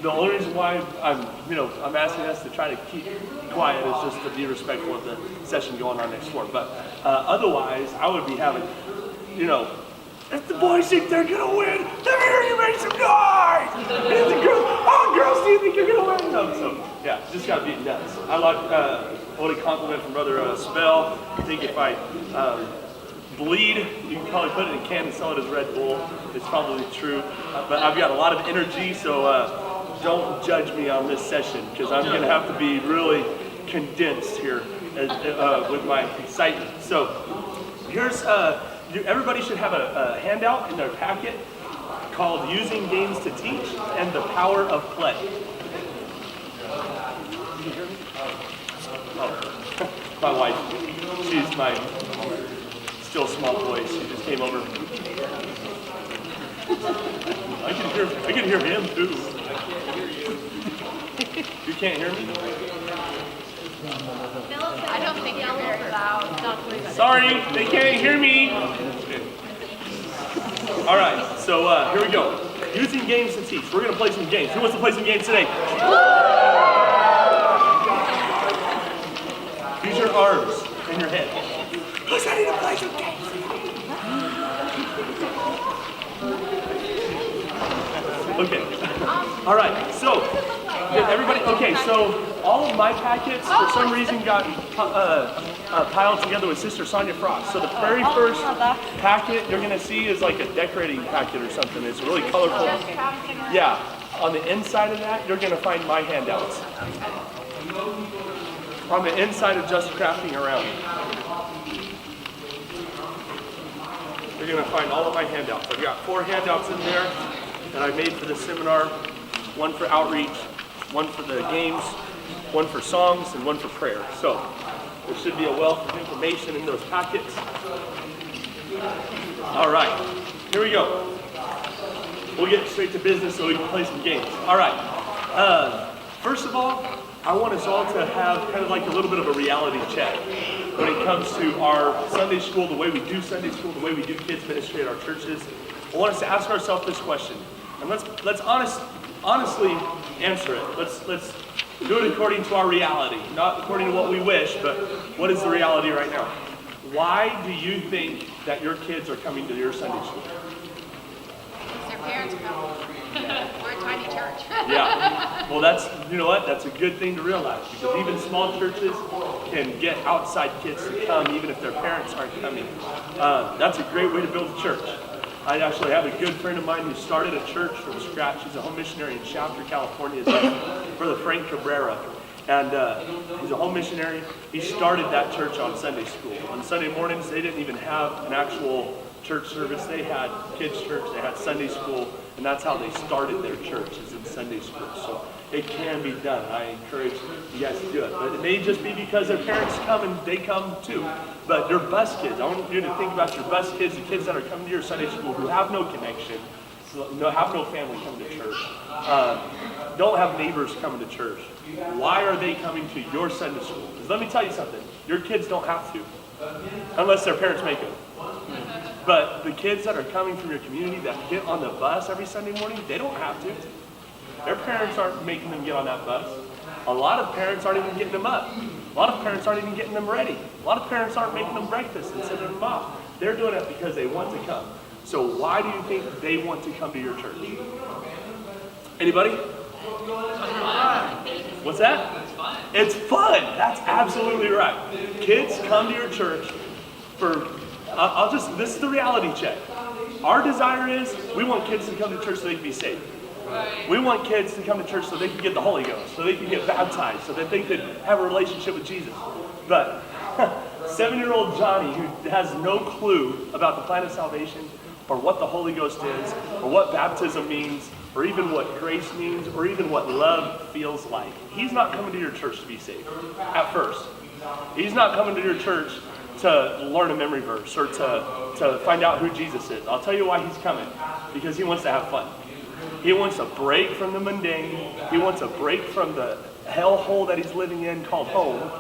The only reason why I'm asking us to try to keep quiet is just to be respectful of the session going on next door. But otherwise, I would be having, if the boys think they're gonna win, let me hear you make some noise. And if the girls, do you think you're gonna win? No, so yeah, just gotta be nuts. I like a compliment from Brother Spell. I think if I bleed, you can probably put it in a can and sell it as Red Bull. It's probably true, but I've got a lot of energy, so don't judge me on this session because I'm going to have to be really condensed here with my excitement. So here's, everybody should have a handout in their packet called Using Games to Teach and the Power of Play. Can you hear me? Oh, my wife, she's my still small voice. She just came over. I can hear him too. You can't hear me? I don't think you're very loud. Sorry, they can't hear me. All right, so here we go. Using games to teach. We're gonna play some games. Who wants to play some games today? Use your arms and your head. Who's ready to play some games? Okay. All right. So, everybody. Okay. So, all of my packets for some reason got piled together with Sister Sonia Frost. So the very first packet you're gonna see is like a decorating packet or something. It's really colorful. Yeah. On the inside of that, you're gonna find my handouts. On the inside of Just Crafting Around. You're going to find all of my handouts. I've got 4 handouts in there that I made for this seminar. 1 for outreach, 1 for the games, 1 for songs, and 1 for prayer. So there should be a wealth of information in those packets. All right, here we go. We'll get straight to business so we can play some games. All right, first of all, I want us all to have kind of like a little bit of a reality check when it comes to our Sunday school, the way we do Sunday school, the way we do kids ministry at our churches. I want us to ask ourselves this question, and let's honestly answer it. Let's do it according to our reality, not according to what we wish, but what is the reality right now? Why do you think that your kids are coming to your Sunday school? Their parents come. We're a tiny church. Yeah. Well, that's a good thing to realize, because even small churches can get outside kids to come even if their parents aren't coming. That's a great way to build a church. I actually have a good friend of mine who started a church from scratch. He's a home missionary in Shafter, California, Brother Frank Cabrera. And he's a home missionary. He started that church on Sunday school. On Sunday mornings, they didn't even have an actual church service. They had kids' church, they had Sunday school, and that's how they started their church, is in Sunday school. So it can be done. I encourage you guys to do it. But it may just be because their parents come and they come too. But they're bus kids. I want you to think about your bus kids, the kids that are coming to your Sunday school who have no connection, have no family coming to church, don't have neighbors coming to church. Why are they coming to your Sunday school? Because let me tell you something, your kids don't have to, unless their parents make them. But the kids that are coming from your community that get on the bus every Sunday morning, they don't have to. Their parents aren't making them get on that bus. A lot of parents aren't even getting them up. A lot of parents aren't even getting them ready. A lot of parents aren't making them breakfast and sending them off. They're doing it because they want to come. So why do you think they want to come to your church? Anybody? What's that? It's fun. That's absolutely right. Kids come to your church for, this is the reality check. Our desire is we want kids to come to church so they can be saved. We want kids to come to church so they can get the Holy Ghost, so they can get baptized, so that they could have a relationship with Jesus. But 7-year-old Johnny, who has no clue about the plan of salvation, or what the Holy Ghost is, or what baptism means, or even what grace means, or even what love feels like, he's not coming to your church to be saved at first. He's not coming to your church to learn a memory verse or to find out who Jesus is. I'll tell you why he's coming. Because he wants to have fun. He wants a break from the mundane. He wants a break from the hellhole that he's living in called home.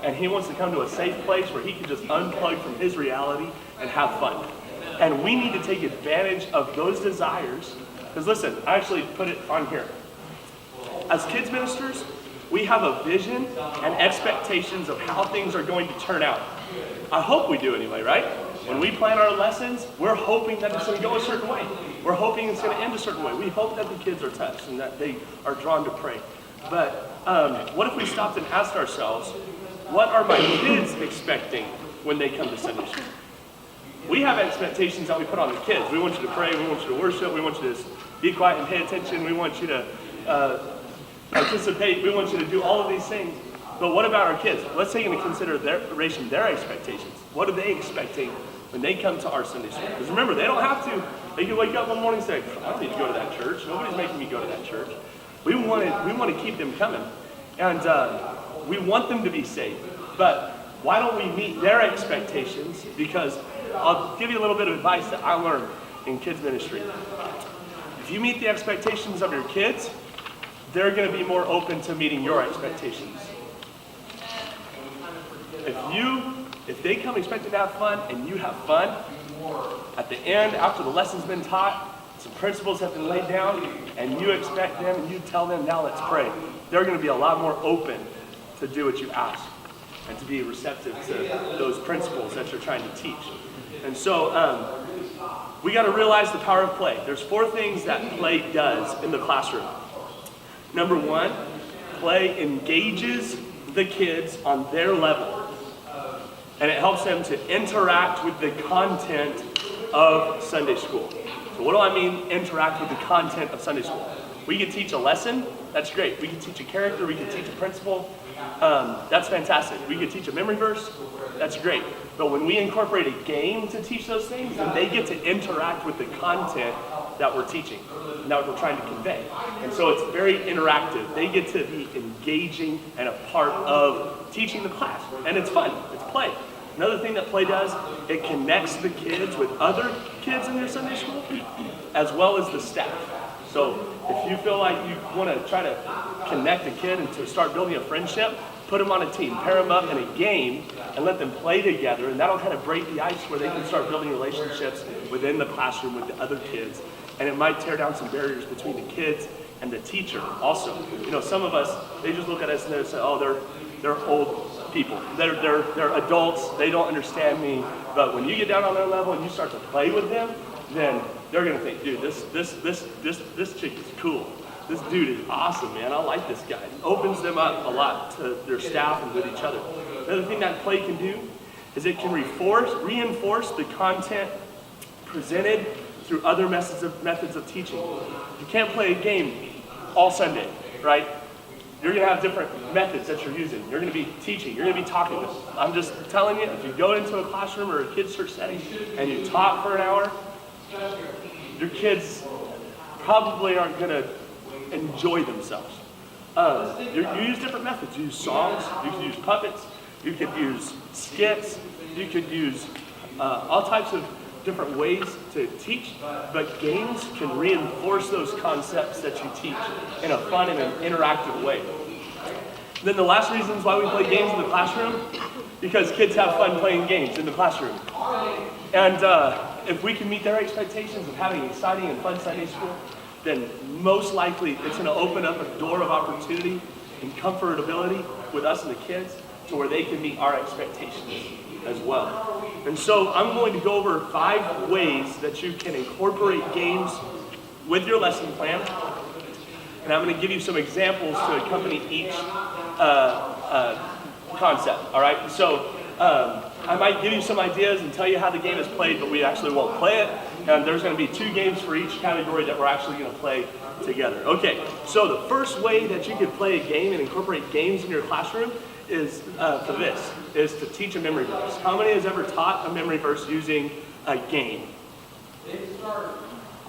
And he wants to come to a safe place where he can just unplug from his reality and have fun. And we need to take advantage of those desires Because listen, I actually put it on here. As kids ministers, we have a vision and expectations of how things are going to turn out. I hope we do anyway, right? When we plan our lessons, we're hoping that it's going to go a certain way. We're hoping it's going to end a certain way. We hope that the kids are touched and that they are drawn to pray. But what if we stopped and asked ourselves, what are my kids expecting when they come to Sunday school? We have expectations that we put on the kids. We want you to pray, we want you to worship, we want you to be quiet and pay attention, we want you to participate, we want you to do all of these things. But what about our kids? Let's take into consideration their expectations. What are they expecting when they come to our Sunday school? Because remember, they don't have to. They can wake up one morning and say, I don't need to go to that church. Nobody's making me go to that church. We want to keep them coming. And we want them to be saved. But why don't we meet their expectations? Because I'll give you a little bit of advice that I learned in kids ministry. If you meet the expectations of your kids, they're going to be more open to meeting your expectations. If they come expecting to have fun and you have fun, at the end, after the lesson's been taught, some principles have been laid down, and you expect them and you tell them, now let's pray, they're going to be a lot more open to do what you ask and to be receptive to those principles that you're trying to teach. And so we got to realize the power of play. There's 4 things that play does in the classroom. Number 1, play engages the kids on their level. And it helps them to interact with the content of Sunday school. So what do I mean, interact with the content of Sunday school? We can teach a lesson, that's great. We can teach a character, we can teach a principle, that's fantastic. We can teach a memory verse, that's great. But when we incorporate a game to teach those things, then they get to interact with the content that we're teaching, and that we're trying to convey. And so it's very interactive. They get to be engaging and a part of teaching the class. And it's fun, it's play. Another thing that play does, it connects the kids with other kids in their Sunday school, as well as the staff. So if you feel like you want to try to connect a kid and to start building a friendship, put them on a team, pair them up in a game, and let them play together, and that'll kind of break the ice where they can start building relationships within the classroom with the other kids. And it might tear down some barriers between the kids and the teacher also. You know, some of us, they just look at us and they say, oh, they're old people. They're adults, they don't understand me. But when you get down on their level and you start to play with them, then they're gonna think, dude, this chick is cool. This dude is awesome, man. I like this guy. It opens them up a lot to their staff and with each other. Another thing that play can do is it can reinforce the content presented through other methods of teaching. You can't play a game all Sunday, right? You're gonna have different methods that you're using. You're gonna be teaching, you're gonna be talking. I'm just telling you, if you go into a classroom or a kids' church setting and you talk for an hour, your kids probably aren't gonna enjoy themselves. You use different methods. You use songs, you can use puppets, you could use skits, you could use all types of different ways to teach, but games can reinforce those concepts that you teach in a fun and an interactive way. Then the last reasons why we play games in the classroom, because kids have fun playing games in the classroom. And if we can meet their expectations of having an exciting and fun Sunday school, then most likely it's going to open up a door of opportunity and comfortability with us and the kids to where they can meet our expectations as well. And so I'm going to go over 5 ways that you can incorporate games with your lesson plan. And I'm going to give you some examples to accompany each concept, all right? So I might give you some ideas and tell you how the game is played, but we actually won't play it. And there's going to be 2 games for each category that we're actually going to play together. Okay, so the first way that you can play a game and incorporate games in your classroom is is to teach a memory verse. How many has ever taught a memory verse using a game?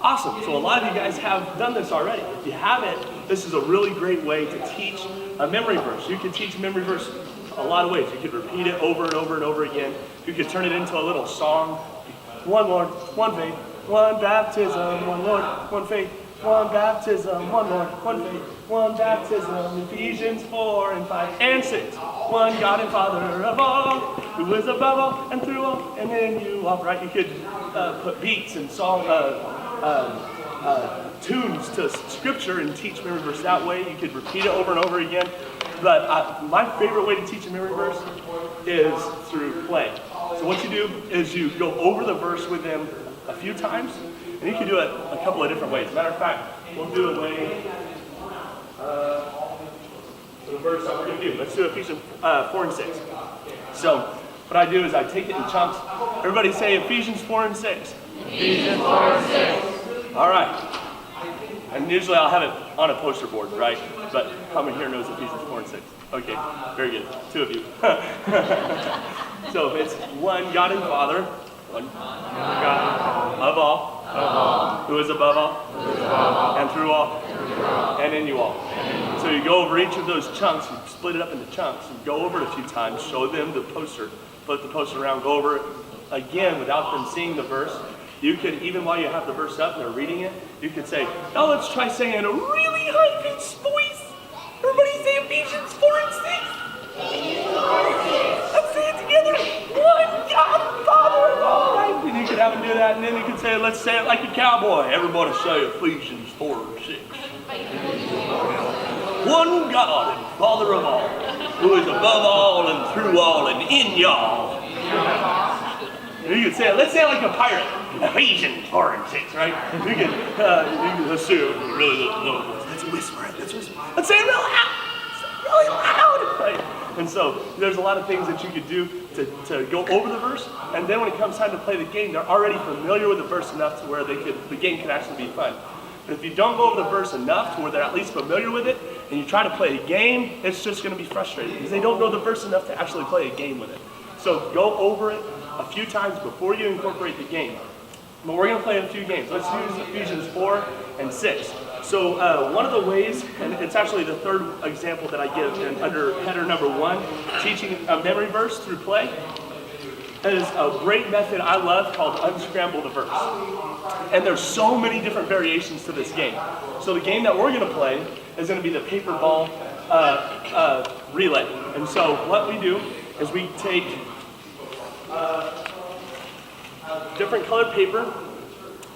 Awesome, so a lot of you guys have done this already. If you haven't, this is a really great way to teach a memory verse. You can teach a memory verse a lot of ways. You could repeat it over and over and over again. You could turn it into a little song. One Lord, one faith, one baptism, one Lord, one faith, one baptism, one Lord, one faith, one baptism, Ephesians 4 and 5 and 6. One God and Father of all, who is above all and through all and in you all. Right? You could put beats and song, tunes to scripture and teach memory verse that way. You could repeat it over and over again. But my favorite way to teach a memory verse is through play. So what you do is you go over the verse with them a few times, and you can do it a couple of different ways. Matter of fact, we'll do a way for the verse that we're going to do. Let's do Ephesians 4 and 6. So what I do is I take it in chunks. Everybody say Ephesians 4 and 6. Ephesians 4 and 6. All right. And usually I'll have it on a poster board, right? But how many here knows Ephesians 4 and 6? Okay, very good. 2 of you. So it's one God and Father, one God of all, who is above all, and through all, and in you all. So you go over each of those chunks, you split it up into chunks, and go over it a few times, show them the poster, flip the poster around, go over it again without them seeing the verse. You could, even while you have the verse up and they're reading it, you could say, now let's try saying in a really high-pitched voice. Everybody say Ephesians 4 and 6. Let's say it together. One God, Father of all. Right? And you could have them do that, and then you could say, let's say it like a cowboy. Everybody say Ephesians 4 and 6. One God and Father of all, who is above all and through all and in y'all. And you could say it, let's say it like a pirate. Ephesians 4 and 6, right? You can assume, really low. Let's whisper it, let's whisper it. Let's say it real loud. Really loud, right? And so there's a lot of things that you could do to go over the verse, and then when it comes time to play the game, they're already familiar with the verse enough to where the game can actually be fun. But if you don't go over the verse enough to where they're at least familiar with it, and you try to play a game, it's just going to be frustrating because they don't know the verse enough to actually play a game with it. So go over it a few times before you incorporate the game. But we're going to play a few games. Let's use Ephesians 4 and 6. So one of the ways, and it's actually the third example that I give under header number 1, teaching a memory verse through play, is a great method I love called Unscramble the verse. And there's so many different variations to this game. So the game that we're going to play is going to be the paper ball relay. And so what we do is we take different colored paper.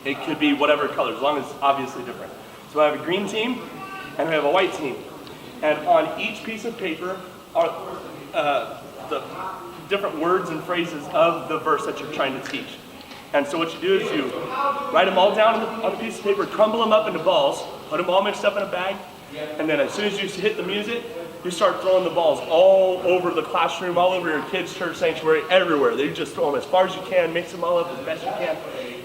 It could be whatever color, as long as it's obviously different. So I have a green team and we have a white team. And on each piece of paper are the different words and phrases of the verse that you're trying to teach. And so what you do is you write them all down on a piece of paper, crumble them up into balls, put them all mixed up in a bag, and then as soon as you hit the music, you start throwing the balls all over the classroom, all over your kids' church sanctuary, everywhere. They just throw them as far as you can, mix them all up as best you can.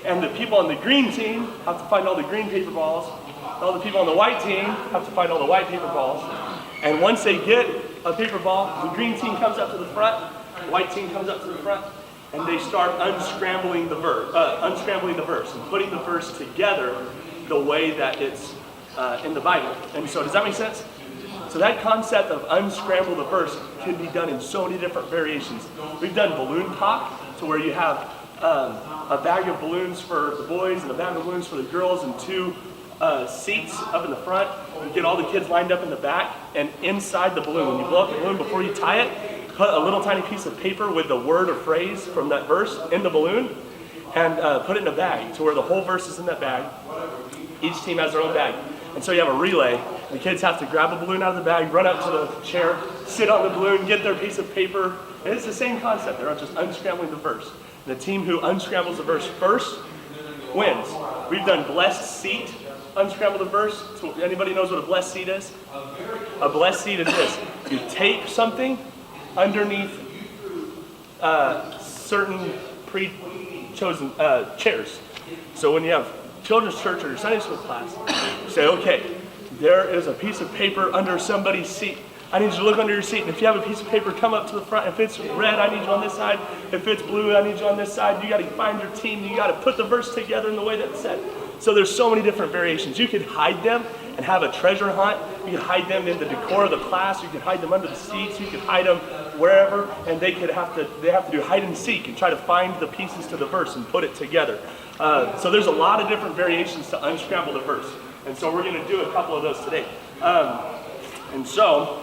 And the people on the green team have to find all the green paper balls. All the people on the white team have to find all the white paper balls. And once they get a paper ball, the green team comes up to the front, the white team comes up to the front, and they start unscrambling the verse and putting the verse together the way that it's in the Bible. And so does that make sense? So that concept of unscramble the verse can be done in so many different variations. We've done balloon pop, to where you have a bag of balloons for the boys and a bag of balloons for the girls and 2 seats up in the front. You get all the kids lined up in the back, and inside the balloon, when you blow up the balloon, before you tie it, put a little tiny piece of paper with the word or phrase from that verse in the balloon, and put it in a bag to where the whole verse is in that bag. Each team has their own bag. And so you have a relay. The kids have to grab a balloon out of the bag, run up to the chair, sit on the balloon, get their piece of paper. And it's the same concept. They're not just unscrambling the verse. And the team who unscrambles the verse first wins. We've done blessed seat, unscramble the verse. So anybody knows what a blessed seat is? A blessed seat is this. You tape something underneath certain pre-chosen chairs. So when you have children's church or your Sunday school class, you say, okay, there is a piece of paper under somebody's seat. I need you to look under your seat, and if you have a piece of paper, come up to the front. If it's red, I need you on this side. If it's blue, I need you on this side. You got to find your team. You got to put the verse together in the way that's said. So there's so many different variations. You could hide them and have a treasure hunt. You could hide them in the decor of the class. You could hide them under the seats. You could hide them wherever, and they have to do hide and seek and try to find the pieces to the verse and put it together. So there's a lot of different variations to unscramble the verse. And so we're going to do a couple of those today. And so,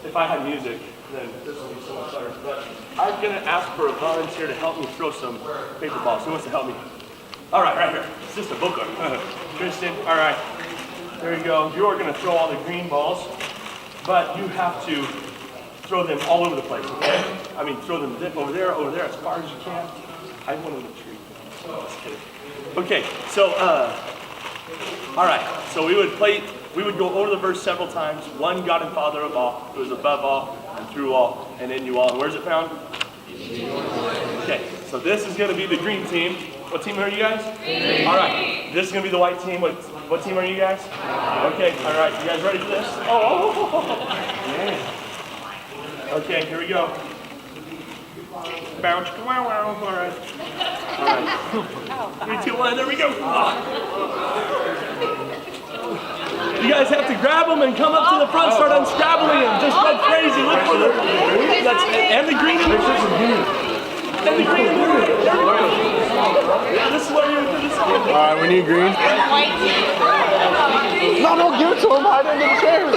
if I had music, then this would be so much better. But I'm going to ask for a volunteer to help me throw some paper balls. Who wants to help me? All right, right here. It's just a booklet. Kristen. All right. There you go. You are going to throw all the green balls, but you have to throw them all over the place, okay? I mean, throw them over there, as far as you can. I went over the tree. Just kidding. Okay, so, all right. So we would go over the verse several times. One God and Father of all, who is above all and through all and in you all. And where's it found? Okay, so this is going to be the green team. What team are you guys? Green. All right, this is going to be the white team. What team are you guys? Okay, all right. You guys ready for this? Yeah. Okay, here we go. Bounce, wow, wow. All right. All right. 3, 2, 1, there we go. You guys have to grab them and come up to the front, start unscrabbling them. Just go crazy. Look for the and the green and the white. And the green and the white. Yeah, this is what you do. All right, we need green. No, give it to him. Hide under the chairs.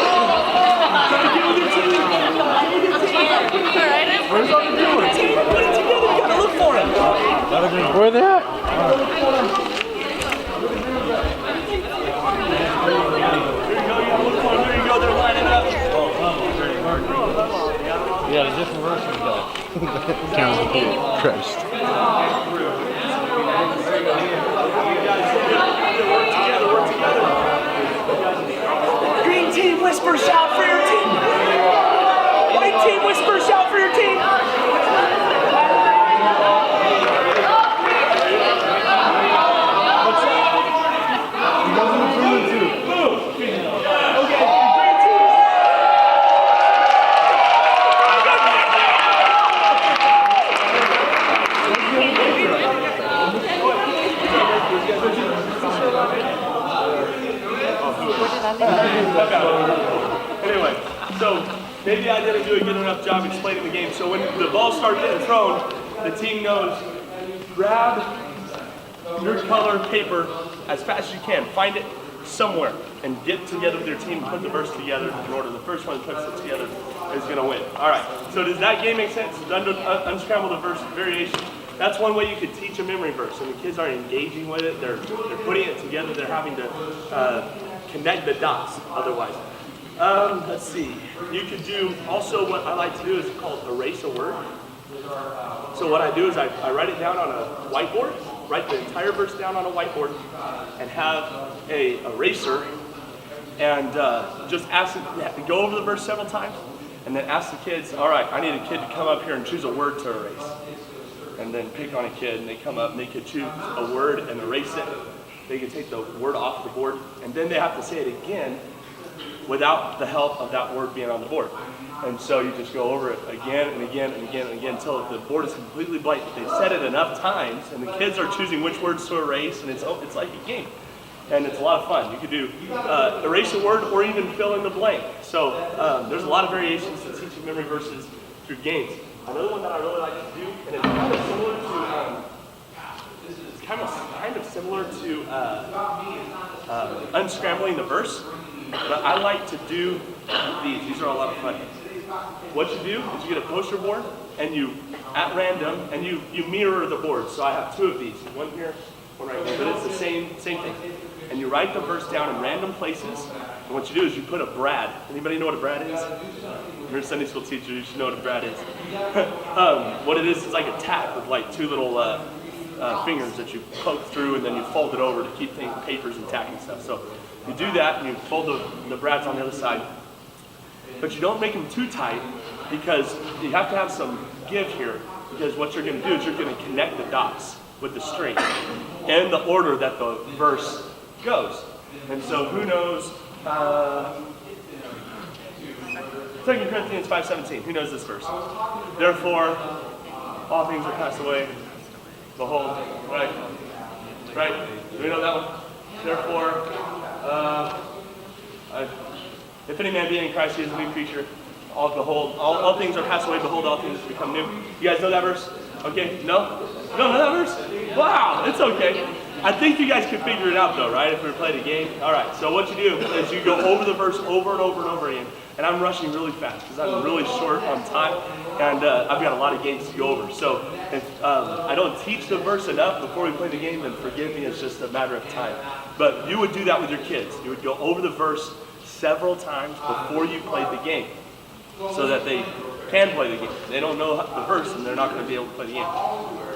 Where's all the green ones? Put it together. You gotta look for him. Where are they at? There you go, they're lining up. Yeah, the different version of that. Christ. Work together. Green team, whisper, shout for your team. White team, whisper, shout for your team. Anyway, so maybe I didn't do a good enough job explaining the game. So when the balls start getting thrown, the team knows, grab your color paper as fast as you can. Find it somewhere and get together with your team and put the verse together in order. The first one that puts it together is going to win. All right, so does that game make sense? Unscramble the verse variation. That's one way you could teach a memory verse, and the kids are engaging with it. They're putting it together. They're having to connect the dots otherwise. Let's see. You could do also what I like to do is called erase a word. So what I do is I write it down on a whiteboard, write the entire verse down on a whiteboard, and have a eraser, and just ask them, go over the verse several times, and then ask the kids, all right, I need a kid to come up here and choose a word to erase. And then pick on a kid, and they come up and they could choose a word and erase it. They can take the word off the board, and then they have to say it again without the help of that word being on the board. And so you just go over it again and again and again and again until the board is completely blank. They've said it enough times, and the kids are choosing which words to erase, and it's like a game. And it's a lot of fun. You could do erase a word or even fill in the blank. So there's a lot of variations to teaching memory verses through games. Another one that I really like to do, and it's kind of similar to unscrambling the verse, but I like to do these. These are a lot of fun. What you do is you get a poster board, and you, at random, and you mirror the board. So I have 2 of these, one here, one right here, but it's the same thing. And you write the verse down in random places, and what you do is you put a brad. Anybody know what a brad is? You're a Sunday school teacher, you should know what a brad is. What it is like a tack with like 2 little fingers that you poke through, and then you fold it over to keep papers and tack and stuff. So you do that, and you fold the brads on the other side. But you don't make them too tight, because you have to have some give here, because what you're going to do is you're going to connect the dots with the string in the order that the verse goes. And so who knows, 2 Corinthians 5:17, who knows this verse? Therefore, all things are passed away. Behold, right? Do we know that one? Therefore, if any man be in Christ, he is a new creature. All things are passed away. Behold, all things become new. You guys know that verse? Okay, no? You don't know that verse? Wow, it's okay. I think you guys could figure it out though, right? If we played a game. All right, so what you do is you go over the verse over and over and over again. And I'm rushing really fast because I'm really short on time, and I've got a lot of games to go over. So if I don't teach the verse enough before we play the game, then forgive me, it's just a matter of time. But you would do that with your kids. You would go over the verse several times before you played the game so that they can play the game. They don't know the verse and they're not going to be able to play the game.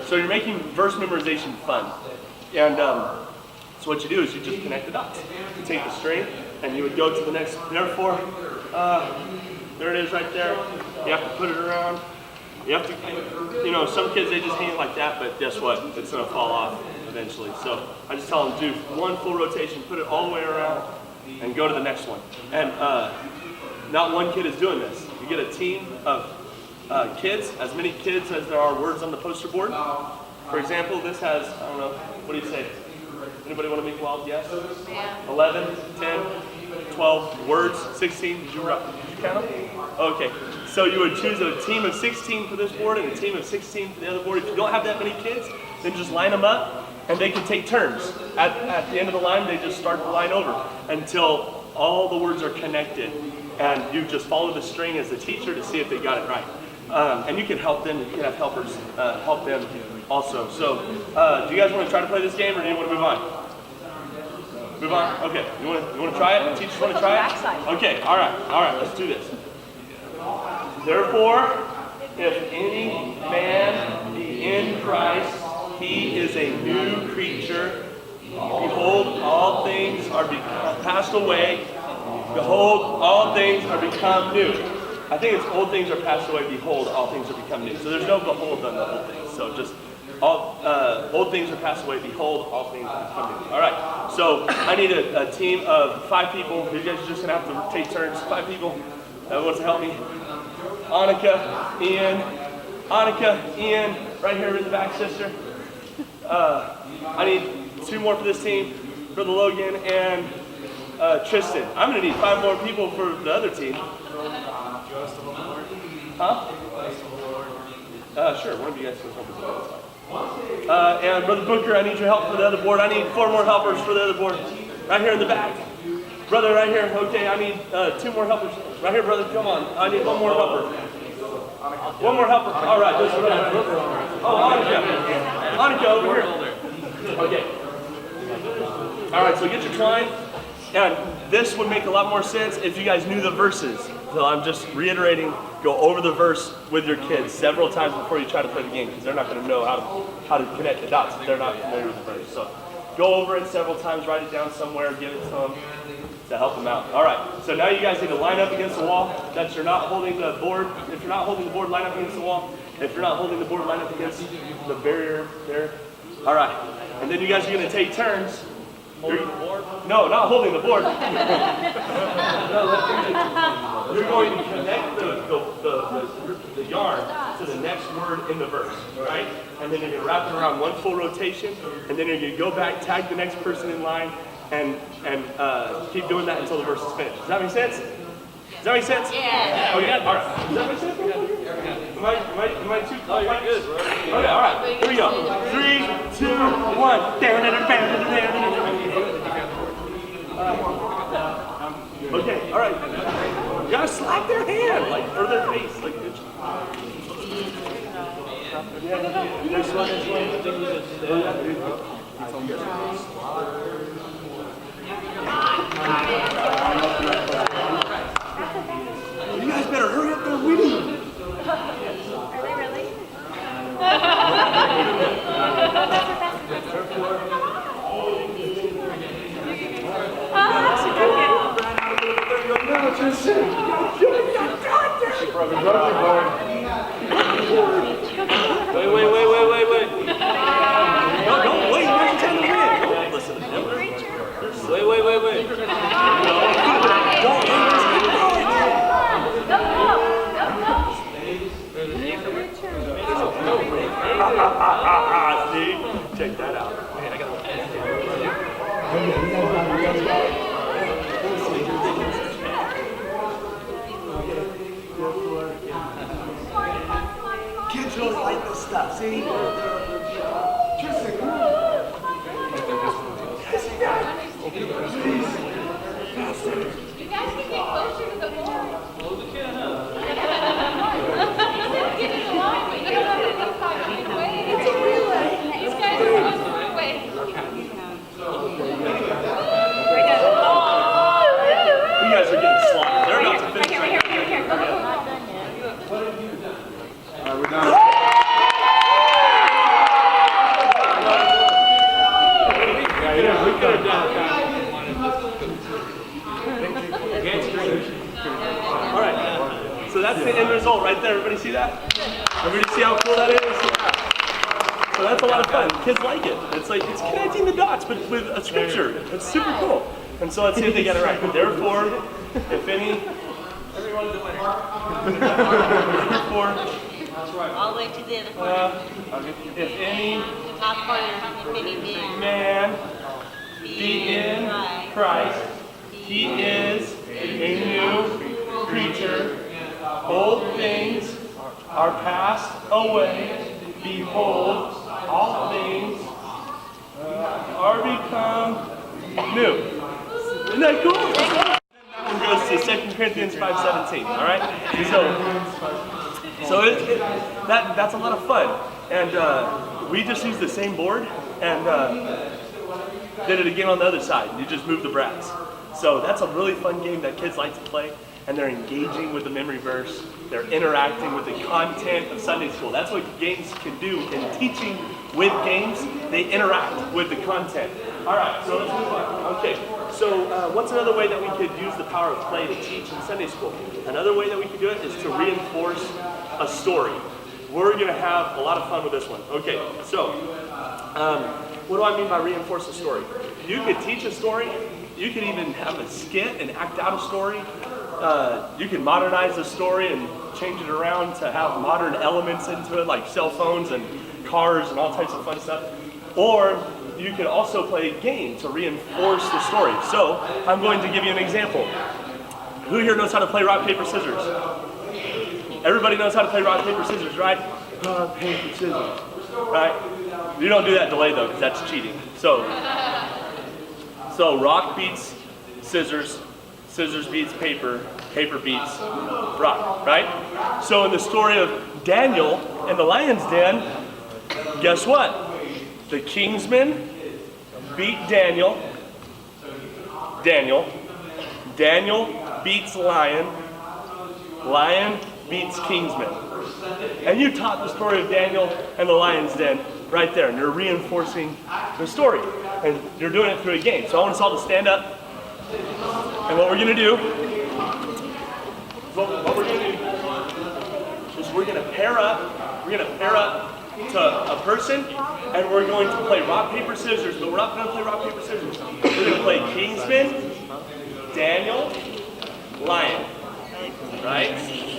So you're making verse memorization fun. And so what you do is you just connect the dots. You take the string and you would go to the next, therefore, there it is right there. You have to put it around. You have to, some kids, they just hang it like that, but guess what? It's going to fall off eventually. So I just tell them, do one full rotation, put it all the way around, and go to the next one. And not one kid is doing this. You get a team of kids, as many kids as there are words on the poster board. For example, this has, I don't know, what do you say? Anybody want to make wild guess? Yeah. 11, 10, 12 words, 16. Did you count them? Okay. So you would choose a team of 16 for this board and a team of 16 for the other board. If you don't have that many kids, then just line them up and they can take turns. At the end of the line, they just start the line over until all the words are connected. And you just follow the string as the teacher to see if they got it right. And you can help them. You can have helpers help them also. So do you guys want to try to play this game or do you want to move on? Move on? Okay. You want to try it? The teachers want to try it? Okay. All right. Let's do this. Therefore, if any man be in Christ, he is a new creature. Behold, all things are passed away. Behold, all things are become new. I think it's old things are passed away. Behold, all things are become new. So there's no behold on the whole thing. So just all old things are passed away. Behold, all things are become new. All right. So I need a team of 5 people. You guys are just gonna have to take turns. 5 people. That wants to help me. Annika, Ian, right here in the back, sister. I need 2 more for this team, for the Logan, and Tristan. I'm going to need 5 more people for the other team. Huh? Sure, one of you guys can help us. And Brother Booker, I need your help for the other board. I need 4 more helpers for the other board. Right here in the back. Brother, right here. Okay, I need 2 more helpers. Right here, brother, come on. I need 1 more helper. 1 more helper. All right, this one. Oh, Annika over here. Okay. All right, so get your twine. And this would make a lot more sense if you guys knew the verses. So I'm just reiterating, go over the verse with your kids several times before you try to play the game, because they're not going to know how to connect the dots if they're not familiar with the verse. So go over it several times, write it down somewhere, give it to them to help them out. All right, so now you guys need to line up against the wall. That you're not holding the board. If you're not holding the board, line up against the wall. If you're not holding the board, line up against the barrier there. All right, and then you guys are going to take turns. Holding the board? No, not holding the board. You're going to connect the yarn to the next word in the verse, right? And then you're going to wrap it around 1 full rotation, and then you're going to go back, tag the next person in line, and keep doing that until the verse is finished. Does that make sense? Does that make sense? Yeah. Okay, all right. Does that make sense? Am I too? Oh, you're good, bro. Okay, all right. Here we go. 3, 2, 1. Okay, all right. You gotta slap their hand, or their face, This You guys better hurry up, they're winning. Are they really? Wait. Don't wait, you guys are trying to win. Don't listen to them. Wait. See? Check that out. Man, I got Kids really like this stuff, see? Tristan, come on. Yes, you got it. You guys can get closer to the board. Getting in line, but you don't have to go 5 feet away. It's a relay. These guys are 1 foot away. finish Right right here, here. right here, right here. Alright, we're done. We could have done it. All right, so that's the end result right there. Everybody see that? Everybody see how cool that is? So that's a lot of fun. Kids like it. It's like it's connecting the dots, but with a scripture. It's super cool. And so let's see if they get it right. Therefore, if any, everyone's the winner. Therefore, All the way to the other corner. if any The top corner, if any man be in Christ, he is a new creature. Old things are passed away. Behold, all things are become new. Isn't that cool? That one goes to 2 Corinthians 5:17. All right. So that's a lot of fun, and we just used the same board and did it again on the other side. You just move the brass. So that's a really fun game that kids like to play, and they're engaging with the memory verse. They're interacting with the content of Sunday school. That's what games can do in teaching with games. They interact with the content. All right, so let's move on. Okay, so what's another way that we could use the power of play to teach in Sunday school? Another way that we could do it is to reinforce a story. We're going to have a lot of fun with this one. Okay, so what do I mean by reinforce a story? You could teach a story. You could even have a skit and act out a story. You can modernize the story and change it around to have modern elements into it, like cell phones and cars and all types of fun stuff. Or you could also play a game to reinforce the story. So I'm going to give you an example. Who here knows how to play rock, paper, scissors? Everybody knows how to play rock, paper, scissors, right? Rock, paper, scissors, right? You don't do that delay though, because that's cheating. So rock beats scissors, scissors beats paper, paper beats rock, right? So in the story of Daniel and the lion's den, guess what? The kingsman beat Daniel. Daniel beats lion. Lion beats kingsman. And you taught the story of Daniel and the lion's den right there, and you're reinforcing the story. And you're doing it through a game. So I want us all to stand up. And what we're going to do, is we're going to pair up. We're going to pair up to a person, and we're going to play rock, paper, scissors. But we're not going to play rock, paper, scissors. We're going to play kingsman, Daniel, lion. Right?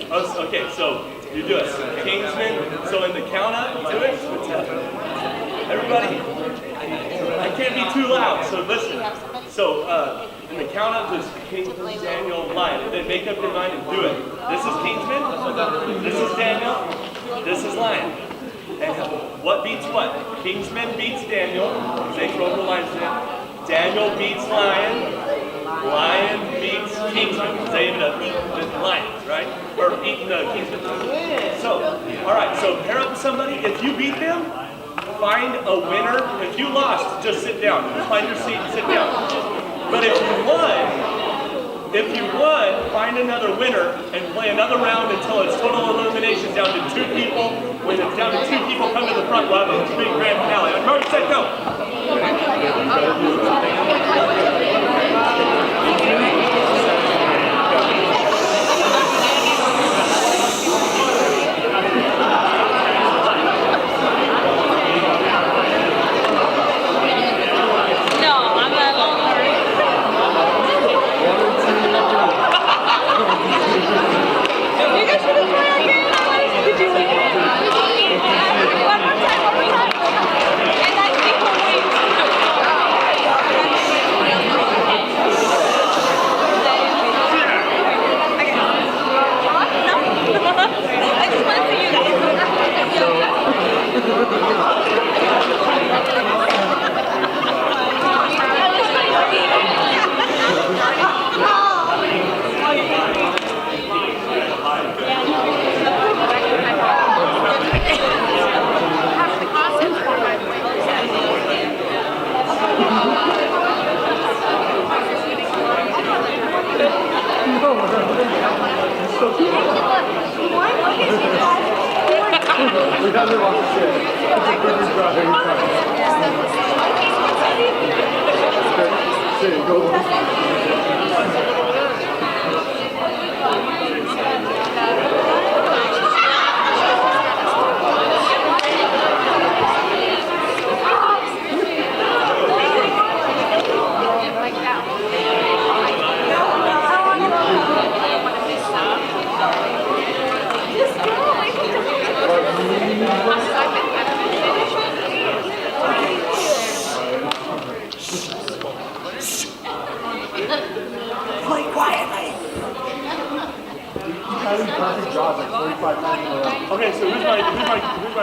Oh, okay, so you do it. Kingsman. So in the count up, you do it. Everybody, I can't be too loud, so listen. So in the count up, just Kingsman, Daniel, lion. And then make up your mind and do it. This is Kingsman. This is Daniel. This is lion. And what beats what? Kingsman beats Daniel. They throw the lines in. Daniel beats lion. Lion beats Kingsman. They ended up eating the lions, right? Or eating the Kingsman. So, all right. So pair up with somebody. If you beat them, find a winner. If you lost, just sit down. Just find your seat and sit down. But if you won, find another winner and play another round until it's total elimination down to 2 people. When it's down to 2 people, come to the front. We'll have a big grand finale. On ready, set, go. Play quietly. Perfect job like 45 times in a row. Okay, so who's my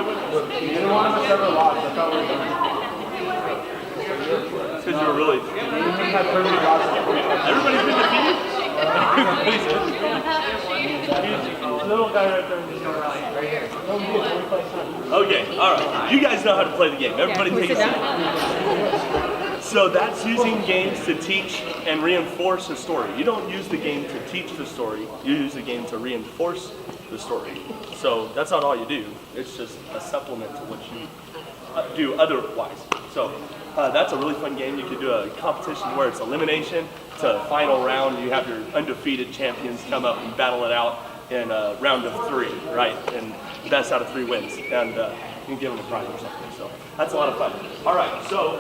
witness? Neither one of us ever lost. I thought we were done. Because you were really. We had perfect jobs. Everybody's been defeated? Little guy right there. Right here. Okay, alright. You guys know how to play the game. Everybody take a seat. So that's using games to teach and reinforce a story. You don't use the game to teach the story. You use the game to reinforce the story. So that's not all you do. It's just a supplement to what you do otherwise. So that's a really fun game. You could do a competition where it's elimination to final round. You have your undefeated champions come up and battle it out in a round of 3, right? And best out of 3 wins. And you can give them a prize or something. So that's a lot of fun. All right, so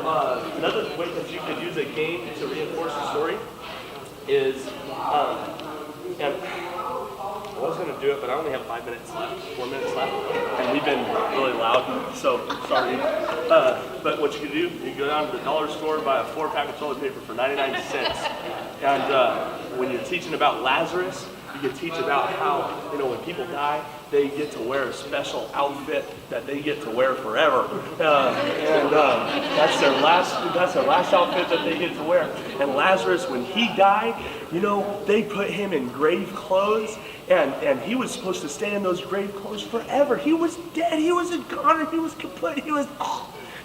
another way that you could use a game to reinforce a story is, and I was going to do it, but I only have 5 minutes left, 4 minutes left, and we've been really loud, so sorry. But what you can do, you can go down to the dollar store, buy a 4-pack of toilet paper for 99 cents. And when you're teaching about Lazarus, you can teach about how, when people die, they get to wear a special outfit that they get to wear forever. That's their last outfit that they get to wear. And Lazarus, when he died, they put him in grave clothes, and he was supposed to stay in those grave clothes forever. He was dead, he was a goner, he was complete,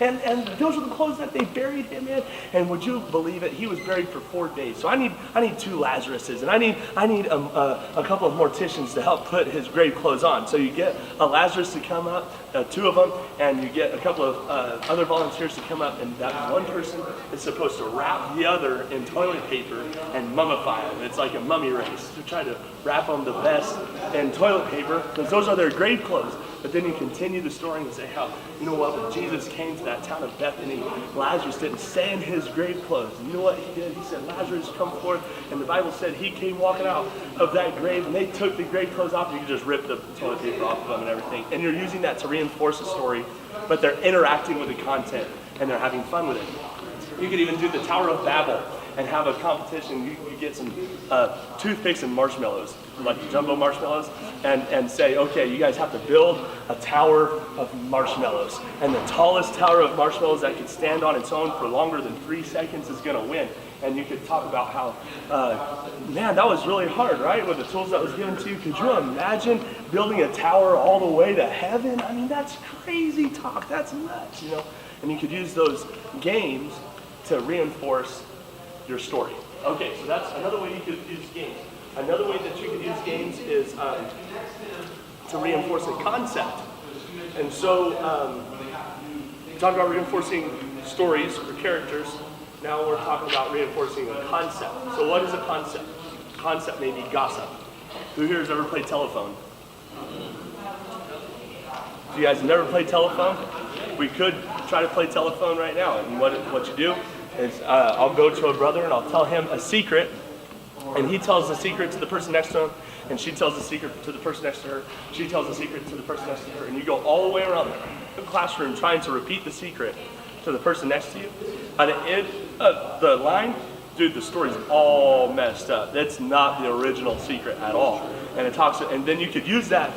and those are the clothes that they buried him in. And would you believe it? He was buried for 4 days. So I need 2 Lazaruses, and I need a couple of morticians to help put his grave clothes on. So you get a Lazarus to come up, 2 of them, and you get a couple of other volunteers to come up, and that one person is supposed to wrap the other in toilet paper and mummify them. It's like a mummy race to try to wrap them the best in toilet paper, because those are their grave clothes. But then you continue the story and say how, when Jesus came to that town of Bethany, Lazarus didn't stay in his grave clothes. And you know what he did? He said, Lazarus, come forth. And the Bible said he came walking out of that grave, and they took the grave clothes off. You can just rip the toilet paper off of them and everything. And you're using that to reinforce the story, but they're interacting with the content, and they're having fun with it. You could even do the Tower of Babel and have a competition. You get some toothpicks and marshmallows, like the jumbo marshmallows, and say, okay, you guys have to build a tower of marshmallows. And the tallest tower of marshmallows that could stand on its own for longer than 3 seconds is gonna win. And you could talk about how, man, that was really hard, right? With the tools that was given to you. Could you imagine building a tower all the way to heaven? I mean, that's crazy talk, that's nuts, And you could use those games to reinforce your story. Okay, so that's another way you could use games. Another way that you could use games is to reinforce a concept. And so, talk about reinforcing stories or characters. Now we're talking about reinforcing a concept. So what is a concept? Concept may be gossip. Who here has ever played telephone? If you guys have never played telephone, we could try to play telephone right now. And what you do is I'll go to a brother and I'll tell him a secret, and he tells the secret to the person next to him, and she tells the secret to the person next to her, she tells the secret to the person next to her, and you go all the way around the classroom trying to repeat the secret to the person next to you. At the end of the line, dude, the story's all messed up. That's not the original secret at all. And then you could use that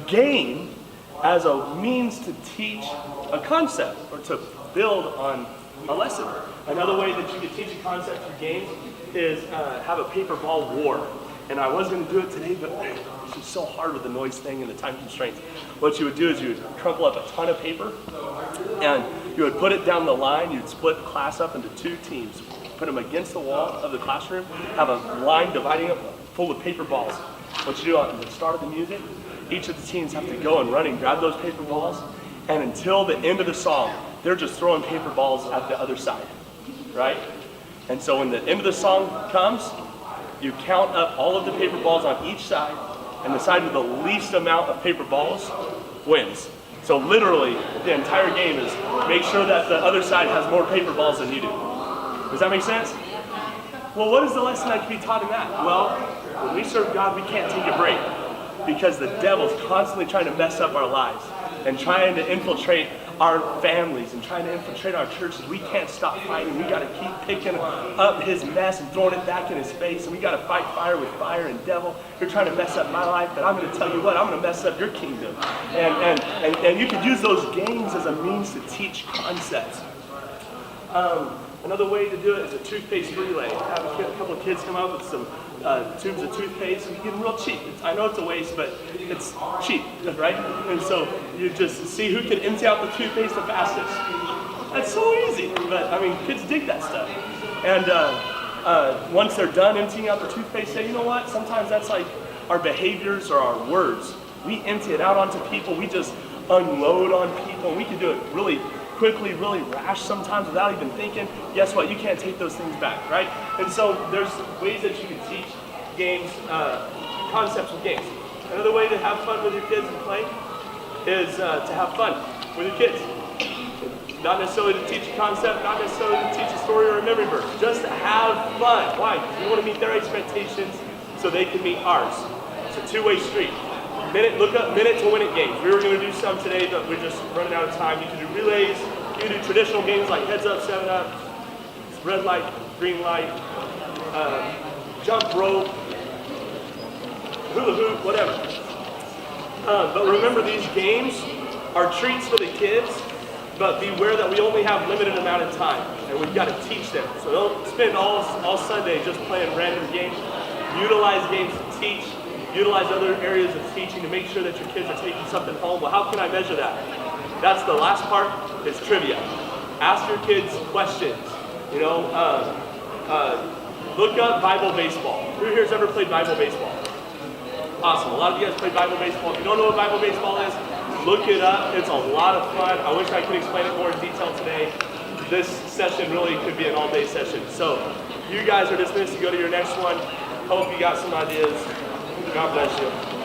game as a means to teach a concept or to build on a lesson. Another way that you could teach a concept through games is have a paper ball war. And I was going to do it today, but it's just so hard with the noise thing and the time constraints. What you would do is you would crumple up a ton of paper, and you would put it down the line. You'd split the class up into 2 teams, put them against the wall of the classroom, have a line dividing up full of paper balls. What you do at the start of the music, each of the teams have to go and run and grab those paper balls, and until the end of the song, they're just throwing paper balls at the other side, right? And so when the end of the song comes, you count up all of the paper balls on each side, and the side with the least amount of paper balls wins. So literally, the entire game is make sure that the other side has more paper balls than you do. Does that make sense? Well, what is the lesson that can be taught in that? Well, when we serve God, we can't take a break because the devil's constantly trying to mess up our lives and trying to infiltrate our families and trying to infiltrate our churches. We can't stop fighting. We got to keep picking up his mess and throwing it back in his face. And we got to fight fire with fire. And devil, you're trying to mess up my life, but I'm going to tell you what, I'm going to mess up your kingdom. And you could use those games as a means to teach concepts. Another way to do it is a toothpaste relay. Have a couple of kids come up with some tubes of toothpaste, and you get them real cheap. I know it's a waste, but it's cheap, right? And so you just see who can empty out the toothpaste the fastest. That's so easy, but I mean, kids dig that stuff. And once they're done emptying out the toothpaste, say, you know what? Sometimes that's like our behaviors or our words. We empty it out onto people. We just unload on people. We can do it really quickly, really rash sometimes without even thinking. Guess what? You can't take those things back, right? And so there's ways that you can teach games, concepts with games. Another way to have fun with your kids and play is to have fun with your kids. Not necessarily to teach a concept, not necessarily to teach a story or a memory verse, just to have fun. Why? Because we want to meet their expectations so they can meet ours. It's a two-way street. Look up minute to win it games. We were going to do some today, but we're just running out of time. You can do relays. You can do traditional games like heads up, 7 up, red light, green light, jump rope, hula hoop, whatever. But remember, these games are treats for the kids, but beware that we only have limited amount of time, and we've got to teach them. So don't spend all Sunday just playing random games. Utilize games to teach. Utilize other areas of teaching to make sure that your kids are taking something home. Well, how can I measure that? That's the last part, is trivia. Ask your kids questions. You know, look up Bible baseball. Who here has ever played Bible baseball? Awesome, a lot of you guys play Bible baseball. If you don't know what Bible baseball is, look it up. It's a lot of fun. I wish I could explain it more in detail today. This session really could be an all-day session. So you guys are dismissed to go to your next one. Hope you got some ideas. God bless you.